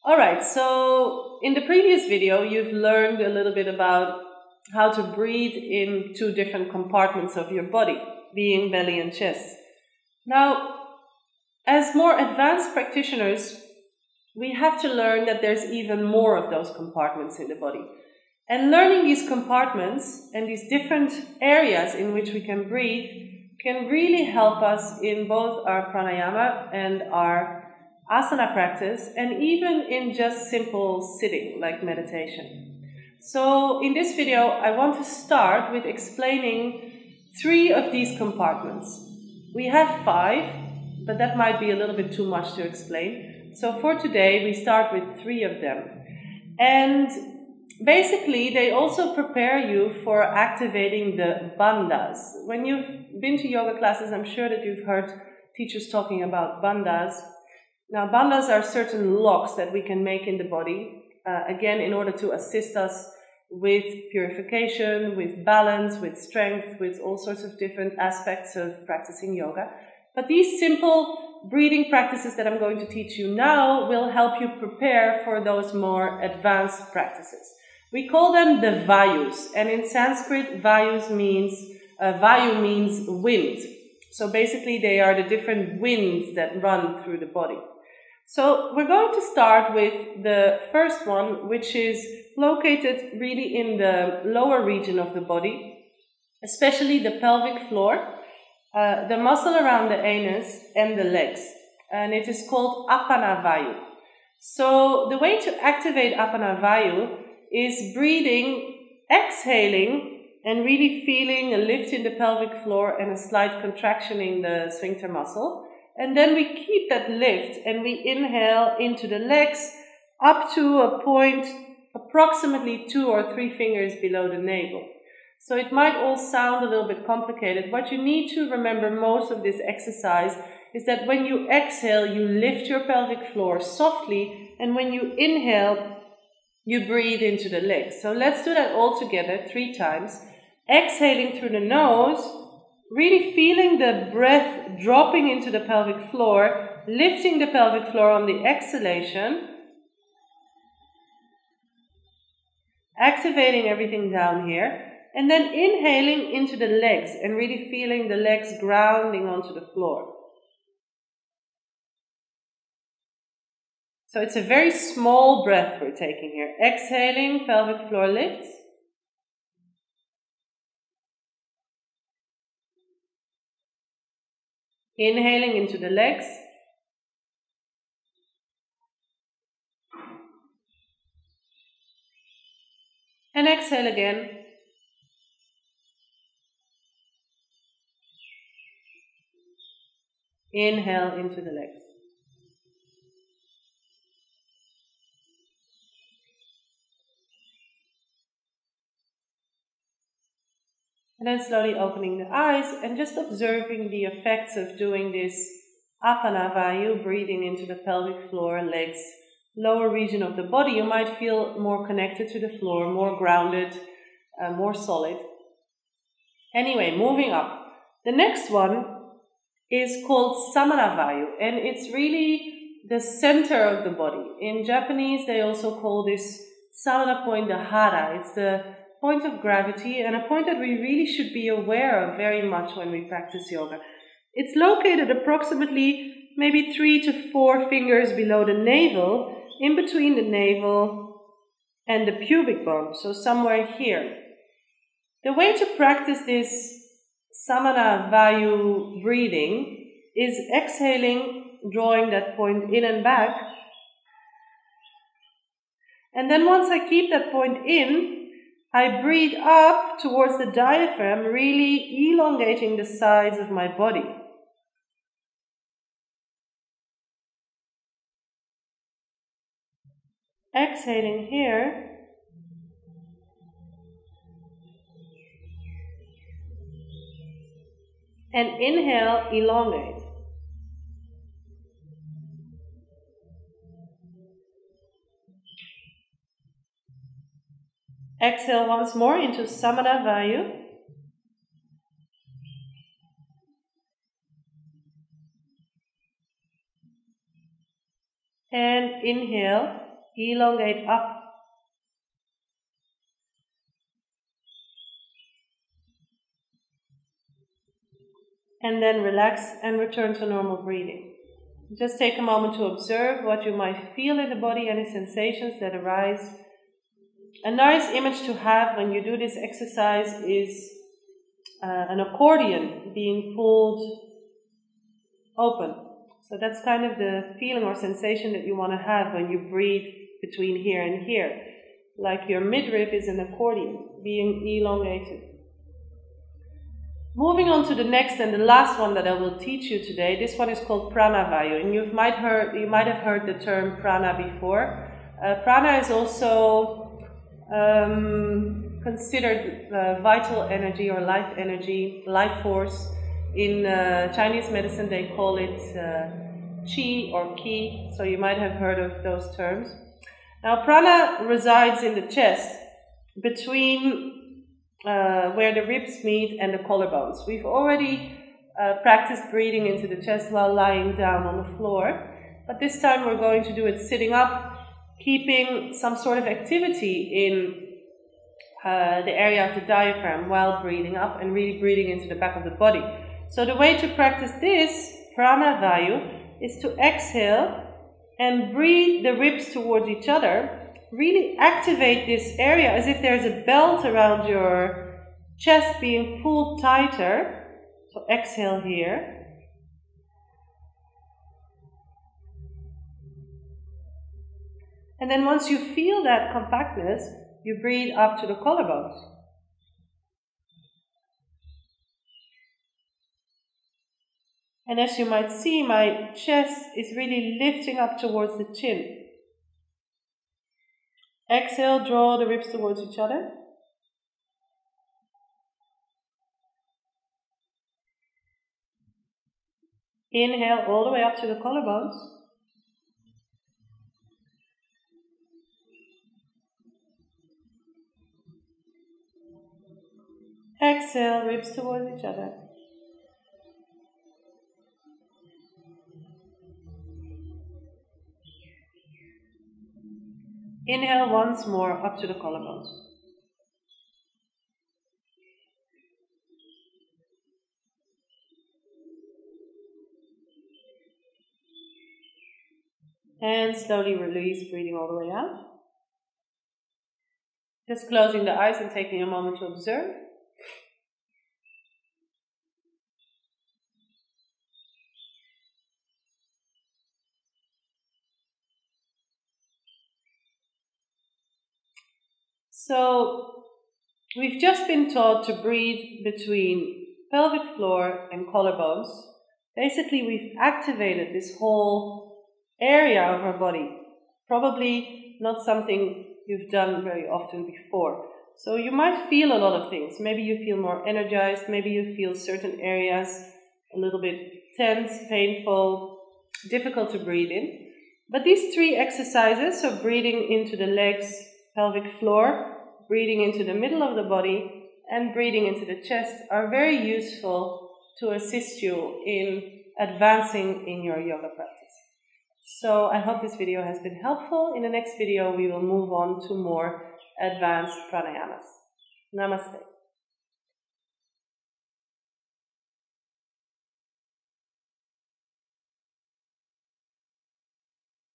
Alright, so in the previous video you've learned a little bit about how to breathe in two different compartments of your body, being belly and chest. Now, as more advanced practitioners, we have to learn that there's even more of those compartments in the body. And learning these compartments and these different areas in which we can breathe can really help us in both our pranayama and our asana practice, and even in just simple sitting, like meditation. So in this video, I want to start with explaining 3 of these compartments. We have 5, but that might be a little bit too much to explain. So for today, we start with 3 of them. And basically, they also prepare you for activating the bandhas. When you've been to yoga classes, I'm sure that you've heard teachers talking about bandhas. Now, bandhas are certain locks that we can make in the body, again, in order to assist us with purification, with balance, with strength, with all sorts of different aspects of practicing yoga. But these simple breathing practices that I'm going to teach you now will help you prepare for those more advanced practices. We call them the Vayu'S, and in Sanskrit, Vayu means wind. So basically, they are the different winds that run through the body. So we're going to start with the first one, which is located really in the lower region of the body, especially the pelvic floor, the muscle around the anus and the legs. And it is called Apana Vayu. So the way to activate Apana Vayu is breathing, exhaling, and really feeling a lift in the pelvic floor and a slight contraction in the sphincter muscle. And then we keep that lift and we inhale into the legs up to a point approximately 2 or 3 fingers below the navel. So it might all sound a little bit complicated. What you need to remember most of this exercise is that when you exhale, you lift your pelvic floor softly, and when you inhale, you breathe into the legs. So let's do that all together 3 times. Exhaling through the nose, really feeling the breath dropping into the pelvic floor, lifting the pelvic floor on the exhalation, activating everything down here, and then inhaling into the legs and really feeling the legs grounding onto the floor. So it's a very small breath we're taking here. Exhaling, pelvic floor lifts. Inhaling into the legs. And exhale again. Inhale into the legs. And then slowly opening the eyes and just observing the effects of doing this Apana Vayu, breathing into the pelvic floor, legs, lower region of the body. You might feel more connected to the floor, more grounded, more solid. Anyway, moving up. The next one is called Samana Vayu, and it's really the center of the body. In Japanese, they also call this Samana point the Hara. It's the point of gravity, and a point that we really should be aware of very much when we practice yoga. It's located approximately maybe 3 to 4 fingers below the navel, in between the navel and the pubic bone, so somewhere here. The way to practice this Samana Vayu breathing is exhaling, drawing that point in and back. And then once I keep that point in, I breathe up towards the diaphragm, really elongating the sides of my body. Exhaling here. And inhale, elongate. Exhale once more into Samana Vayu. And inhale, elongate up. And then relax and return to normal breathing. Just take a moment to observe what you might feel in the body, any sensations that arise. A nice image to have when you do this exercise is an accordion being pulled open. So that's kind of the feeling or sensation that you want to have when you breathe between here and here. Like your midriff is an accordion being elongated. Moving on to the next and the last one that I will teach you today. This one is called Prana Vayu, and you might have heard the term prana before. Prana is also considered vital energy or life energy, life force. In Chinese medicine they call it qi or qi, so you might have heard of those terms. Now prana resides in the chest between where the ribs meet and the collarbones. We've already practiced breathing into the chest while lying down on the floor, but this time we're going to do it sitting up, keeping some sort of activity in the area of the diaphragm while breathing up and really breathing into the back of the body. So the way to practice this, Prana Vayu, is to exhale and breathe the ribs towards each other. Really activate this area as if there's a belt around your chest being pulled tighter. So exhale here. And then once you feel that compactness, you breathe up to the collarbones. And as you might see, my chest is really lifting up towards the chin. Exhale, draw the ribs towards each other. Inhale all the way up to the collarbones. Exhale, ribs towards each other. Inhale once more up to the collarbones. And slowly release, breathing all the way out. Just closing the eyes and taking a moment to observe. So, we've just been taught to breathe between pelvic floor and collarbones. Basically, we've activated this whole area of our body. Probably not something you've done very often before. So you might feel a lot of things. Maybe you feel more energized. Maybe you feel certain areas a little bit tense, painful, difficult to breathe in. But these three exercises, so breathing into the legs, pelvic floor, breathing into the middle of the body, and breathing into the chest, are very useful to assist you in advancing in your yoga practice. So I hope this video has been helpful. In the next video we will move on to more advanced pranayamas. Namaste.